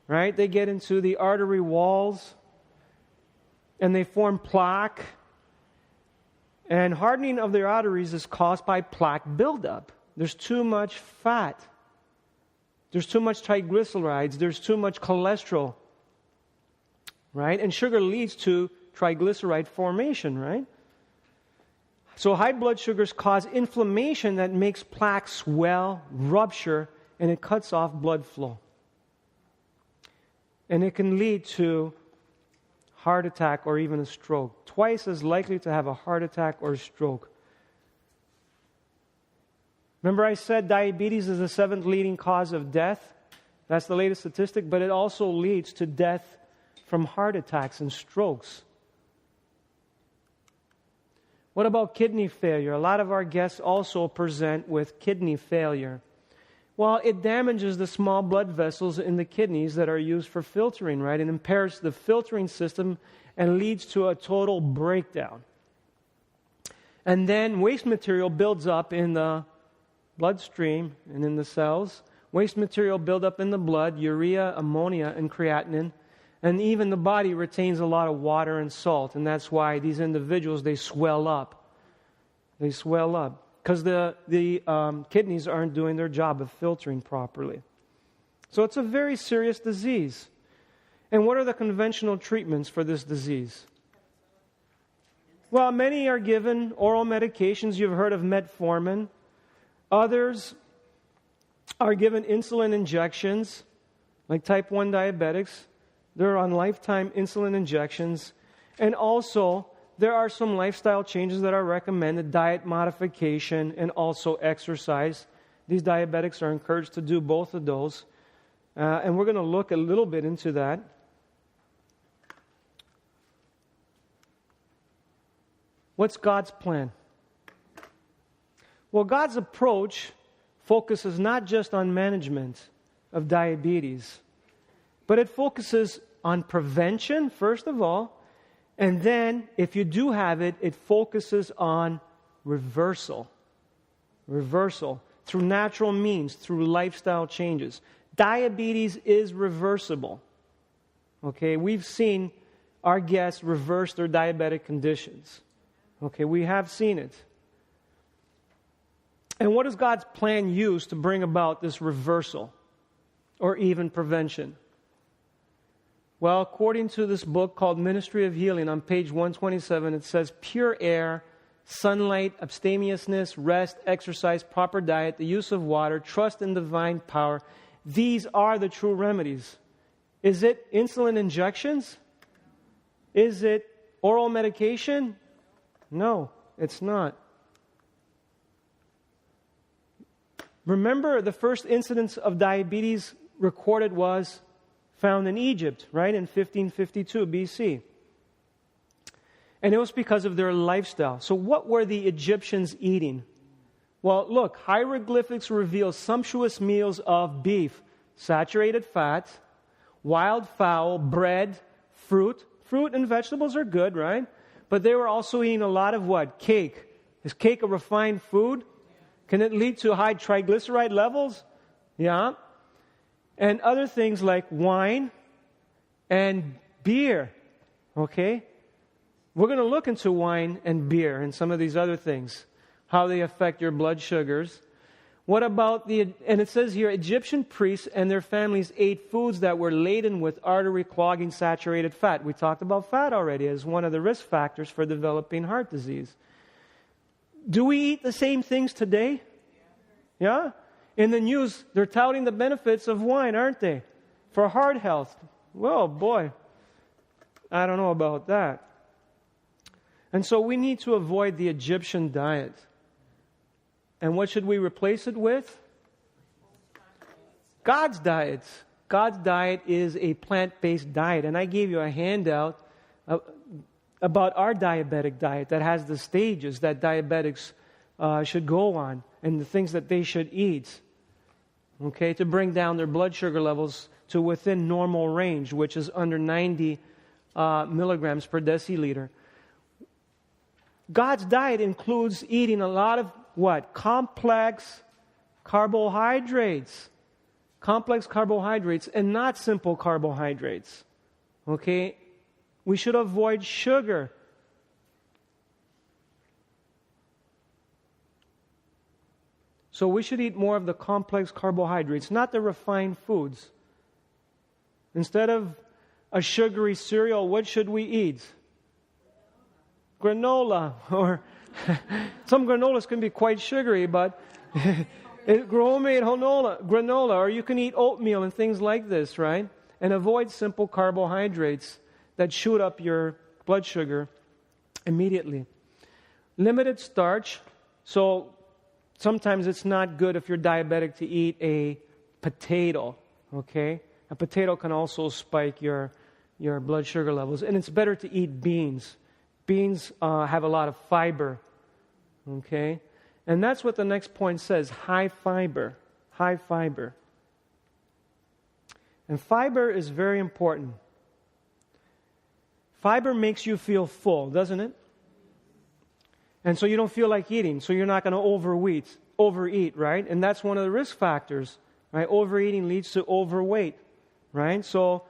right? They get into the artery walls and they form plaque. And hardening of the arteries is caused by plaque buildup. There's too much fat. There's too much triglycerides. There's too much cholesterol, right? And sugar leads to triglyceride formation, right? So high blood sugars cause inflammation that makes plaque swell, rupture, and it cuts off blood flow. And it can lead to heart attack or even a stroke. Twice as likely to have a heart attack or a stroke. Remember I said diabetes is the 7th leading cause of death? That's the latest statistic, but it also leads to death from heart attacks and strokes. What about kidney failure? A lot of our guests also present with kidney failure. Well, it damages the small blood vessels in the kidneys that are used for filtering, right? It impairs the filtering system and leads to a total breakdown. And then waste material builds up in the bloodstream and in the cells. Waste material build up in the blood, urea, ammonia, and creatinine. And even the body retains a lot of water and salt. And that's why these individuals, they swell up. They swell up. Because the kidneys aren't doing their job of filtering properly. So it's a very serious disease. And what are the conventional treatments for this disease? Well, many are given oral medications. You've heard of metformin. Others are given insulin injections, like type 1 diabetics. They're on lifetime insulin injections. And also, there are some lifestyle changes that are recommended, diet modification and also exercise. These diabetics are encouraged to do both of those. And we're going to look a little bit into that. What's God's plan? Well, God's approach focuses not just on management of diabetes, but it focuses on prevention, first of all, and then, if you do have it, it focuses on reversal. Reversal through natural means, through lifestyle changes. Diabetes is reversible. Okay, we've seen our guests reverse their diabetic conditions. Okay, we have seen it. And what does God's plan use to bring about this reversal or even prevention? Well, according to this book called Ministry of Healing, on page 127, it says pure air, sunlight, abstemiousness, rest, exercise, proper diet, the use of water, trust in divine power. These are the true remedies. Is it insulin injections? Is it oral medication? No, it's not. Remember, the first incidence of diabetes recorded was found in Egypt, right, in 1552 BC. And it was because of their lifestyle. So what were the Egyptians eating? Well, look, hieroglyphics reveal sumptuous meals of beef, saturated fat, wild fowl, bread, fruit. Fruit and vegetables are good, right? But they were also eating a lot of what? Cake. Is cake a refined food? Can it lead to high triglyceride levels? Yeah. And other things like wine and beer. Okay? We're going to look into wine and beer and some of these other things, how they affect your blood sugars. What about and it says here, Egyptian priests and their families ate foods that were laden with artery-clogging saturated fat. We talked about fat already as one of the risk factors for developing heart disease. Do we eat the same things today? Yeah? In the news, they're touting the benefits of wine, aren't they? For heart health. Well, boy, I don't know about that. And so we need to avoid the Egyptian diet. And what should we replace it with? God's diet. God's diet is a plant-based diet. And I gave you a handout, a about our diabetic diet that has the stages that diabetics should go on and the things that they should eat, okay, to bring down their blood sugar levels to within normal range, which is under 90 milligrams per deciliter. God's diet includes eating a lot of what? Complex carbohydrates. Complex carbohydrates and not simple carbohydrates. Okay? We should avoid sugar. So we should eat more of the complex carbohydrates, not the refined foods. Instead of a sugary cereal, what should we eat? Granola. Or some granolas can be quite sugary, but homemade granola. Or you can eat oatmeal and things like this, right? And avoid simple carbohydrates that shoot up your blood sugar immediately. Limited starch. So sometimes it's not good if you're diabetic to eat a potato, okay? A potato can also spike your blood sugar levels. And it's better to eat beans. Beans have a lot of fiber, okay? And that's what the next point says, high fiber. High fiber. And fiber is very important. Fiber makes you feel full, doesn't it? And so you don't feel like eating, so you're not going to overeat, right? And that's one of the risk factors, right? Overeating leads to overweight, right? So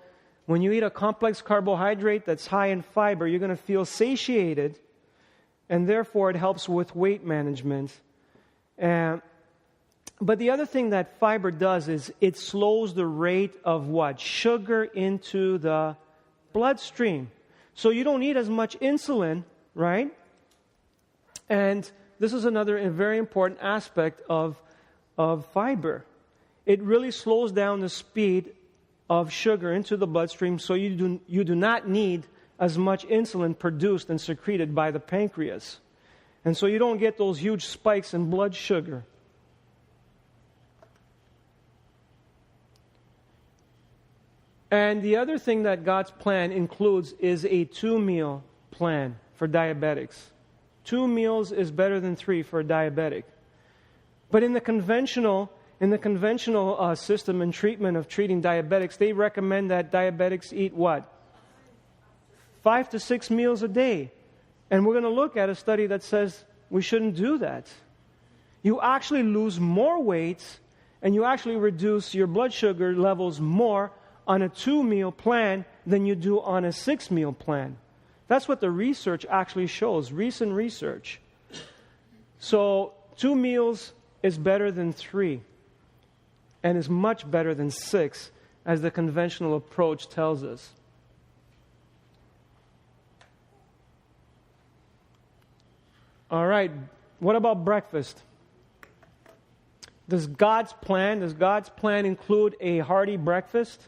when you eat a complex carbohydrate that's high in fiber, you're going to feel satiated, and therefore it helps with weight management. But the other thing that fiber does is it slows the rate of what? Sugar into the bloodstream. So you don't need as much insulin, right? And this is another very important aspect of fiber. It really slows down the speed of sugar into the bloodstream, so you do not need as much insulin produced and secreted by the pancreas. And so you don't get those huge spikes in blood sugar. And the other thing that God's plan includes is a 2-meal plan for diabetics. 2 meals is better than 3 for a diabetic. But in the conventional system and treatment of treating diabetics, they recommend that diabetics eat what? 5 to 6 meals a day. And we're going to look at a study that says we shouldn't do that. You actually lose more weight and you actually reduce your blood sugar levels more on a 2-meal plan than you do on a 6-meal plan. That's what the research actually shows, recent research. So 2 meals is better than 3 and is much better than 6, as the conventional approach tells us. All right, what about breakfast? Does God's plan include a hearty breakfast?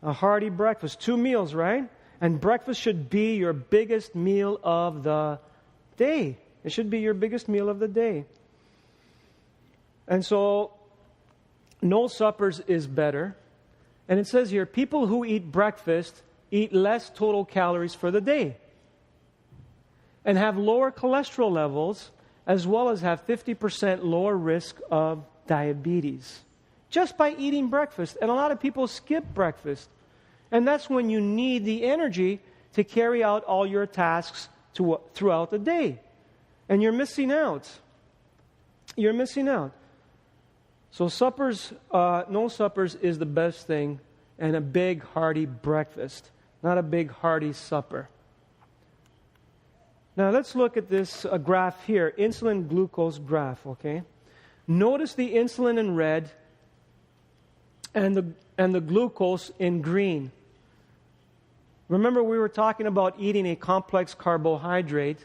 A hearty breakfast. 2 meals, right? And breakfast should be your biggest meal of the day. It should be your biggest meal of the day. And so, no suppers is better. And it says here, people who eat breakfast eat less total calories for the day and have lower cholesterol levels, as well as have 50% lower risk of diabetes just by eating breakfast. And a lot of people skip breakfast. And that's when you need the energy to carry out all your tasks throughout the day. And you're missing out. You're missing out. So suppers, no suppers is the best thing, and a big hearty breakfast, not a big hearty supper. Now let's look at this graph here, insulin glucose graph, okay? Notice the insulin in red and the glucose in green. Remember, we were talking about eating a complex carbohydrate.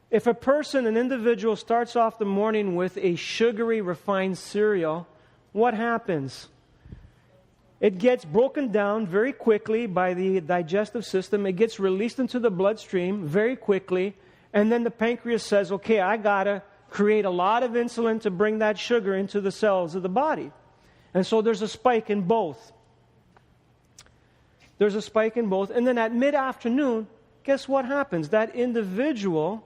If a person, an individual, starts off the morning with a sugary refined cereal, what happens? It gets broken down very quickly by the digestive system. It gets released into the bloodstream very quickly. And then the pancreas says, okay, I got to create a lot of insulin to bring that sugar into the cells of the body. And so there's a spike in both. There's a spike in both. And then at mid-afternoon, guess what happens? That individual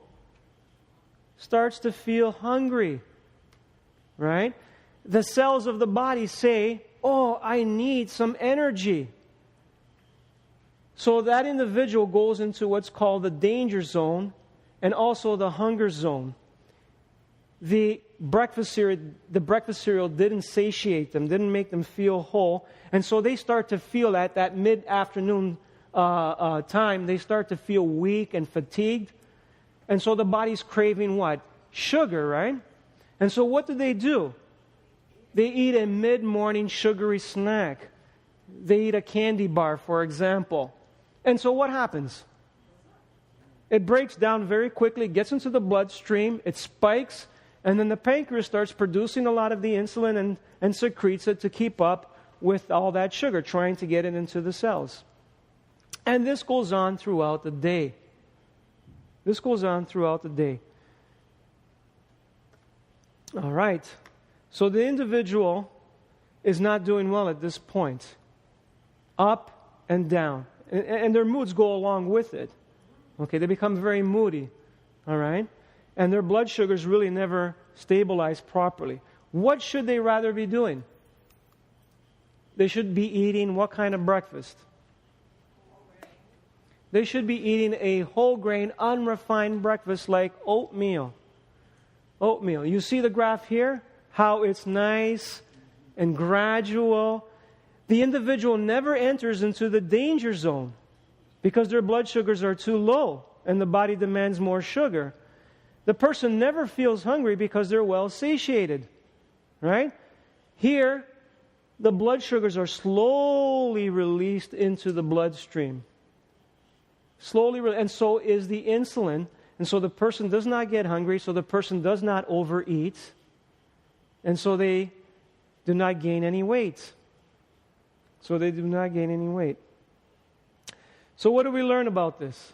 starts to feel hungry, right? The cells of the body say, oh, I need some energy. So that individual goes into what's called the danger zone and also the hunger zone. The breakfast cereal didn't satiate them, didn't make them feel whole. And so they start to feel at that mid-afternoon time, they start to feel weak and fatigued. And so the body's craving what? Sugar, right? And so what do? They eat a mid-morning sugary snack. They eat a candy bar, for example. And so what happens? It breaks down very quickly, gets into the bloodstream, it spikes, and then the pancreas starts producing a lot of the insulin and secretes it to keep up with all that sugar, trying to get it into the cells. And this goes on throughout the day. This goes on throughout the day. All right. So the individual is not doing well at this point. Up and down. And their moods go along with it. Okay, they become very moody. All right? And their blood sugars really never stabilize properly. What should they rather be doing? They should be eating what kind of breakfast? They should be eating a whole grain, unrefined breakfast like oatmeal. Oatmeal. You see the graph here? How it's nice and gradual. The individual never enters into the danger zone because their blood sugars are too low and the body demands more sugar. The person never feels hungry because they're well satiated. Right? Here, the blood sugars are slowly released into the bloodstream. And so is the insulin. And so the person does not get hungry, so the person does not overeat. And so they do not gain any weight. So what do we learn about this?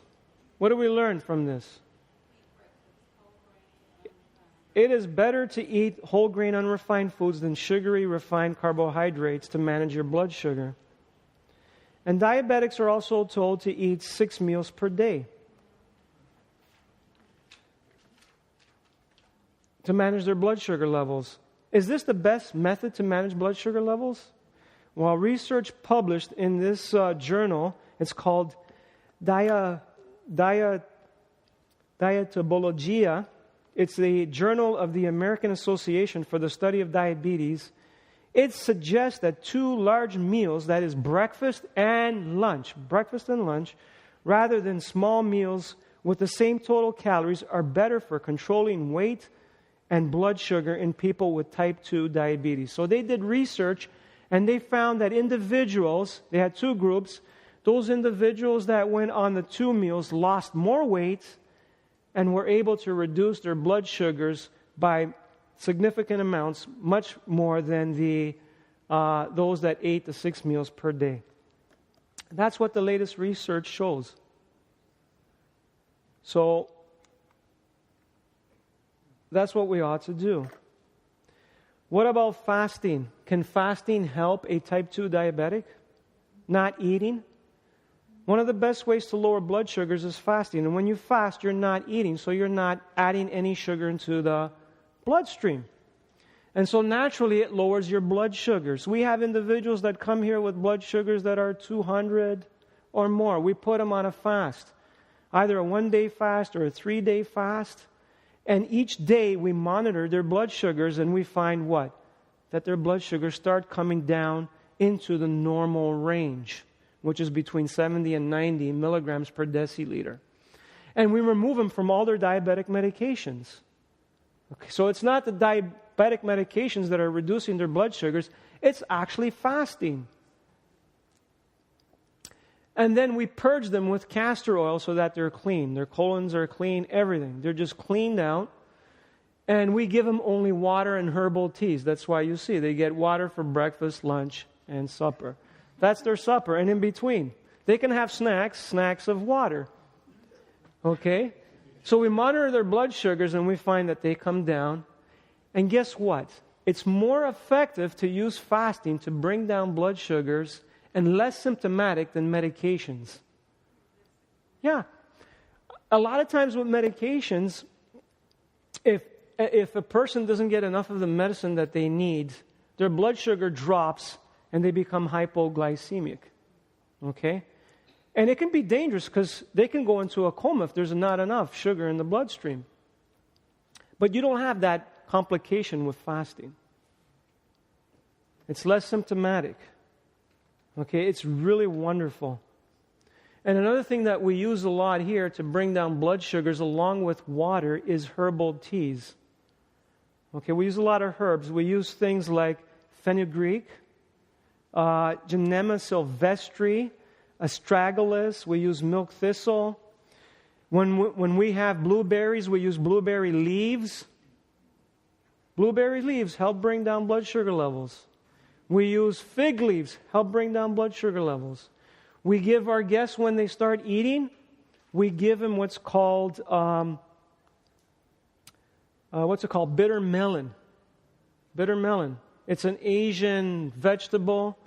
What do we learn from this? It is better to eat whole grain unrefined foods than sugary refined carbohydrates to manage your blood sugar. And diabetics are also told to eat 6 meals per day to manage their blood sugar levels. Is this the best method to manage blood sugar levels? Well, research published in this journal, it's called Dietobologia. It's the Journal of the American Association for the Study of Diabetes. It suggests that 2 large meals, that is breakfast and lunch, rather than small meals with the same total calories, are better for controlling weight and blood sugar in people with type 2 diabetes. So they did research and they found that individuals, they had 2 groups, those individuals that went on the 2 meals lost more weight and were able to reduce their blood sugars by significant amounts, much more than those that ate the 6 meals per day. That's what the latest research shows. So that's what we ought to do. What about fasting? Can fasting help a type 2 diabetic? Not eating? One of the best ways to lower blood sugars is fasting. And when you fast, you're not eating, so you're not adding any sugar into the bloodstream. And so naturally it lowers your blood sugars. We have individuals that come here with blood sugars that are 200 or more. We put them on a fast, either a 1-day fast or a 3-day fast. And each day we monitor their blood sugars and we find what? That their blood sugars start coming down into the normal range, which is between 70 and 90 milligrams per deciliter. And we remove them from all their diabetic medications. Okay, so it's not the diabetic medications that are reducing their blood sugars, it's actually fasting. And then we purge them with castor oil so that they're clean. Their colons are clean, everything. They're just cleaned out. And we give them only water and herbal teas. That's why you see they get water for breakfast, lunch, and supper. That's their supper. And in between, they can have snacks of water. Okay? So we monitor their blood sugars and we find that they come down. And guess what? It's more effective to use fasting to bring down blood sugars and less symptomatic than medications. Yeah. A lot of times with medications, if a person doesn't get enough of the medicine that they need, their blood sugar drops and they become hypoglycemic. Okay? And it can be dangerous because they can go into a coma if there's not enough sugar in the bloodstream. But you don't have that complication with fasting. It's less symptomatic. Okay? It's really wonderful. And another thing that we use a lot here to bring down blood sugars along with water is herbal teas. Okay, we use a lot of herbs. We use things like fenugreek, Gymnema sylvestre, astragalus. We use milk thistle. When we have blueberries, we use blueberry leaves. Blueberry leaves help bring down blood sugar levels. We use fig leaves, help bring down blood sugar levels. We give our guests, when they start eating, we give them what's called, bitter melon. Bitter melon. It's an Asian vegetable.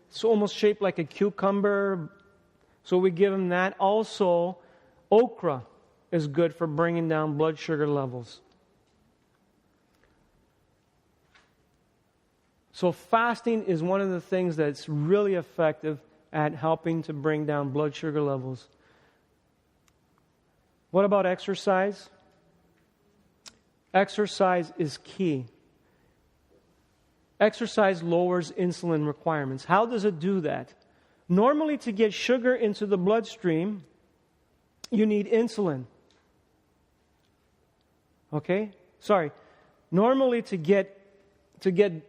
It's almost shaped like a cucumber. So we give them that. Also, okra is good for bringing down blood sugar levels. So fasting is one of the things that's really effective at helping to bring down blood sugar levels. What about exercise? Exercise is key. Exercise lowers insulin requirements. How does it do that? Normally, to get sugar into the bloodstream, you need insulin. Okay? Sorry. Normally, to get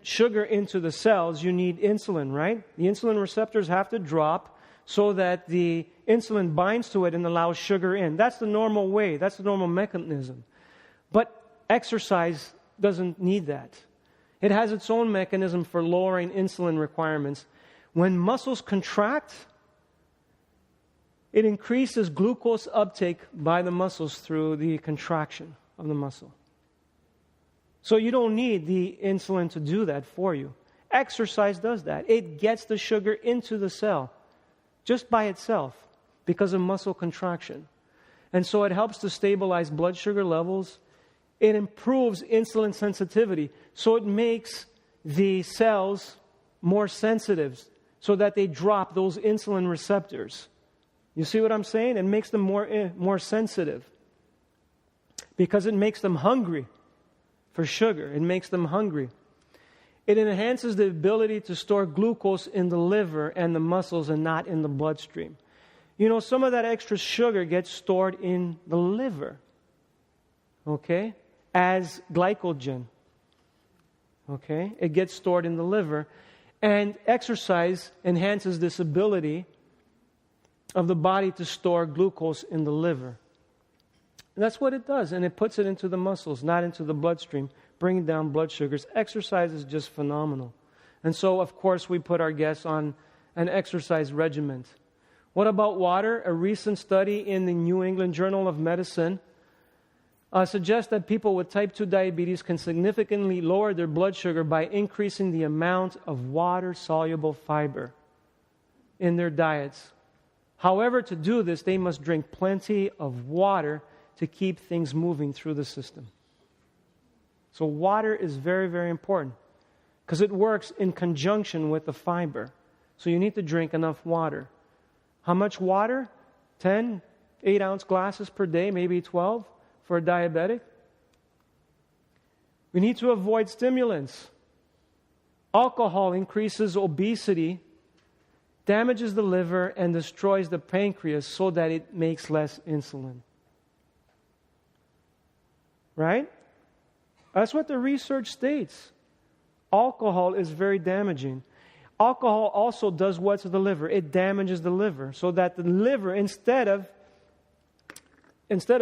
sugar into the cells, you need insulin, right? The insulin receptors have to drop so that the insulin binds to it and allows sugar in. That's the normal way. That's the normal mechanism. But exercise doesn't need that. It has its own mechanism for lowering insulin requirements. When muscles contract, it increases glucose uptake by the muscles through the contraction of the muscle. So you don't need the insulin to do that for you. Exercise does that. It gets the sugar into the cell just by itself because of muscle contraction. And so it helps to stabilize blood sugar levels. It improves insulin sensitivity. So it makes the cells more sensitive so that they drop those insulin receptors. You see what I'm saying? It makes them more sensitive because it makes them hungry for sugar. It makes them hungry. It enhances the ability to store glucose in the liver and the muscles and not in the bloodstream. You know, some of that extra sugar gets stored in the liver, okay, as glycogen. Okay? It gets stored in the liver. And exercise enhances this ability of the body to store glucose in the liver. And that's what it does. And it puts it into the muscles, not into the bloodstream, bringing down blood sugars. Exercise is just phenomenal. And so, of course, we put our guests on an exercise regimen. What about water? A recent study in the New England Journal of Medicine suggests that people with type 2 diabetes can significantly lower their blood sugar by increasing the amount of water-soluble fiber in their diets. However, to do this, they must drink plenty of water to keep things moving through the system. So water is very, very important because it works in conjunction with the fiber. So you need to drink enough water. How much water? 10, 8-ounce glasses per day, maybe 12 for a diabetic. We need to avoid stimulants. Alcohol increases obesity, damages the liver, and destroys the pancreas so that it makes less insulin. Right? That's what the research states. Alcohol is very damaging. Alcohol also does what to the liver? It damages the liver so that the liver, instead of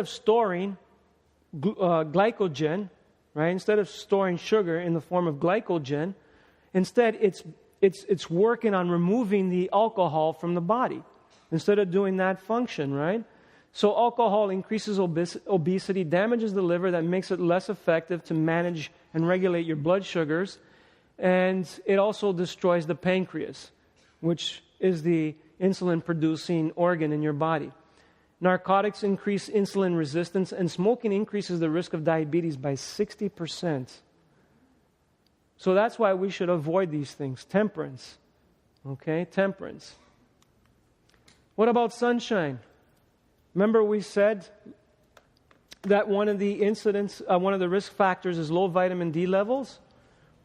storing glycogen, right? Instead of storing sugar in the form of glycogen, instead it's working on removing the alcohol from the body instead of doing that function, right? So alcohol increases obesity, damages the liver, that makes it less effective to manage and regulate your blood sugars, and it also destroys the pancreas, which is the insulin-producing organ in your body. Narcotics increase insulin resistance, and smoking increases the risk of diabetes by 60%. So that's why we should avoid these things. Temperance. Okay, temperance. What about sunshine? Remember we said that one of the risk factors is low vitamin D levels?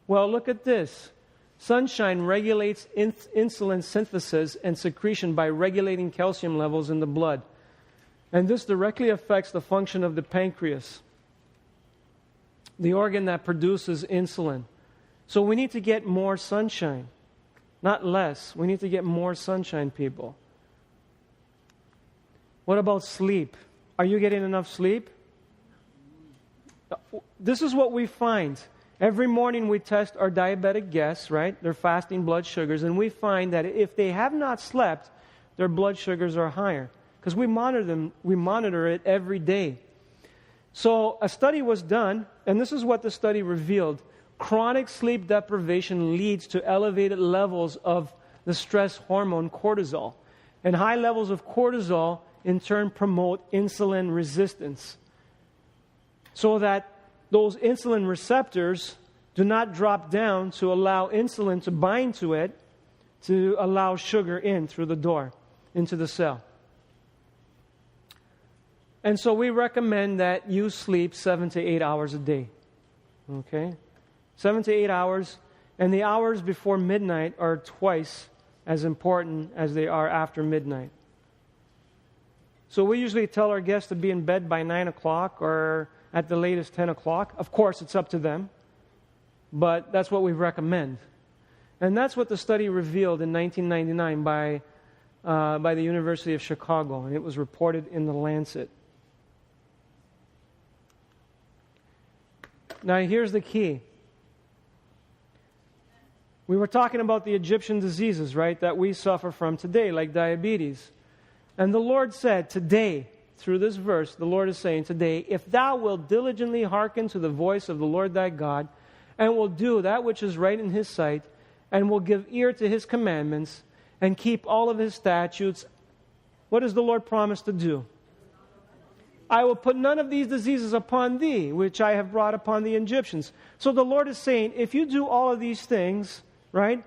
Well, look at this. Sunshine regulates insulin synthesis and secretion by regulating calcium levels in the blood. And this directly affects the function of the pancreas, the organ that produces insulin. So we need to get more sunshine, not less. We need to get more sunshine, people. What about sleep? Are you getting enough sleep? This is what we find. Every morning we test our diabetic guests, right? Their fasting blood sugars, and we find that if they have not slept, their blood sugars are higher. Because we monitor it every day. So a study was done, and this is what the study revealed. Chronic sleep deprivation leads to elevated levels of the stress hormone cortisol. And high levels of cortisol, in turn, promote insulin resistance. So that those insulin receptors do not drop down to allow insulin to bind to it, to allow sugar in through the door, into the cell. And so we recommend that you sleep 7 to 8 hours a day. Okay? 7 to 8 hours. And the hours before midnight are twice as important as they are after midnight. So we usually tell our guests to be in bed by 9 o'clock or at the latest 10 o'clock. Of course, it's up to them. But that's what we recommend. And that's what the study revealed in 1999 by the University of Chicago. And it was reported in The Lancet. Now, here's the key. We were talking about the Egyptian diseases, right, that we suffer from today, like diabetes. And the Lord said, today, through this verse, the Lord is saying today, if thou wilt diligently hearken to the voice of the Lord thy God, and will do that which is right in his sight, and will give ear to his commandments, and keep all of his statutes, what does the Lord promise to do? I will put none of these diseases upon thee, which I have brought upon the Egyptians. So the Lord is saying, if you do all of these things, right,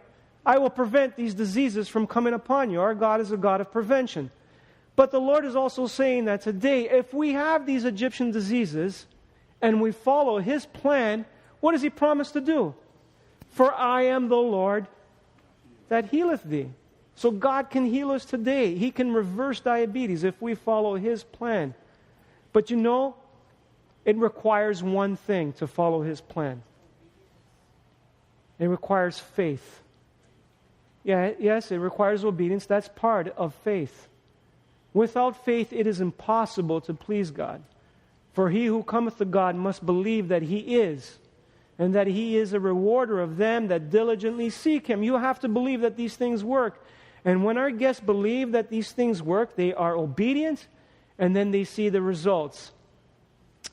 I will prevent these diseases from coming upon you. Our God is a God of prevention. But the Lord is also saying that today, if we have these Egyptian diseases, and we follow his plan, what does he promise to do? For I am the Lord that healeth thee. So God can heal us today. He can reverse diabetes if we follow his plan. But you know, it requires one thing to follow his plan. It requires faith. Yes, it requires obedience. That's part of faith. Without faith, it is impossible to please God. For he who cometh to God must believe that he is, and that he is a rewarder of them that diligently seek him. You have to believe that these things work. And when our guests believe that these things work, they are obedient, and then they see the results.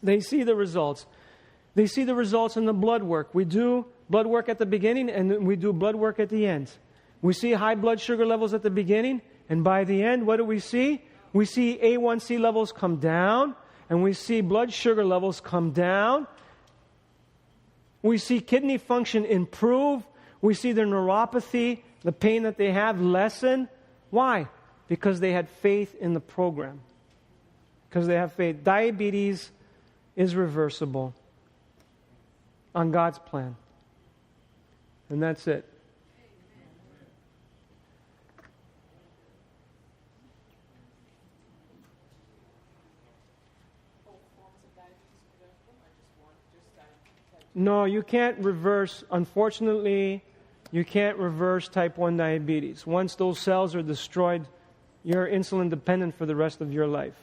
They see the results. They see the results in the blood work. We do blood work at the beginning, and we do blood work at the end. We see high blood sugar levels at the beginning, and by the end, what do we see? We see A1C levels come down, and we see blood sugar levels come down. We see kidney function improve. We see their neuropathy, the pain that they have, lessen. Why? Because they had faith in the program. Because they have faith. Diabetes is reversible on God's plan. And that's it. No, you can't reverse, unfortunately, you can't reverse type 1 diabetes. Once those cells are destroyed, you're insulin dependent for the rest of your life.